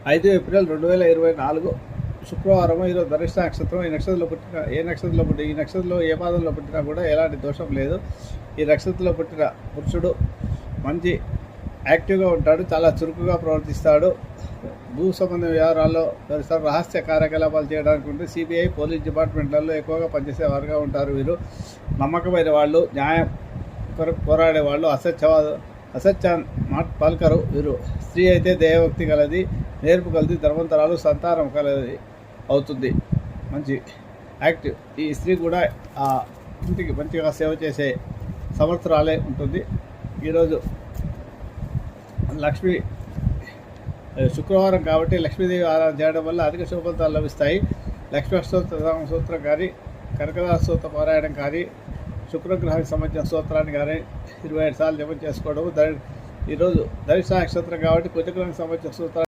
5 April 2024 శుక్రవారం. ఈరోజు ధనిష్ట నక్షత్రం. ఈ నక్షత్రంలో పుట్టిన ఈ నక్షత్రంలో ఏ పాదంలో పుట్టినా కూడా ఎలాంటి దోషం లేదు. ఈ నక్షత్రంలో పుట్టిన పురుషుడు మంచి యాక్టివ్గా ఉంటాడు, చాలా చురుకుగా ప్రవర్తిస్తాడు. భూ సంబంధ వ్యవహారాల్లో రహస్య కార్యకలాపాలు చేయడానికి ఉంటే సిబిఐ, పోలీస్ డిపార్ట్మెంట్లలో ఎక్కువగా పనిచేసేవారుగా ఉంటారు. వీరు నమ్మకమైన వాళ్ళు, న్యాయం కొరకు పోరాడే వాళ్ళు, అసత్య మాట పలకరు. వీరు స్త్రీ అయితే దైవభక్తి కలది, నేర్పు కలది, ధర్మంతరాలు, సంతానం కలది అవుతుంది. మంచి యాక్టివ్. ఈ స్త్రీ కూడా ఆ ఇంటికి మంచిగా సేవ చేసే సమర్థురాలే ఉంటుంది. ఈరోజు శుక్రవారం కాబట్టి లక్ష్మీదేవి ఆరాధన చేయడం వల్ల అధిక శుభఫలితాలు లభిస్తాయి. లక్ష్మీ అష్టోత్తర సూత్రం కానీ, కనకదాస సూత్ర పారాయణం కానీ, శుక్రగ్రహానికి సంబంధించిన సూత్రాన్ని కానీ 25 సార్లు జపం చేసుకోవడం. ఈరోజు ధనిష్ట నక్షత్రం కాబట్టి కుజగ్రహానికి సంబంధించిన సూత్రాన్ని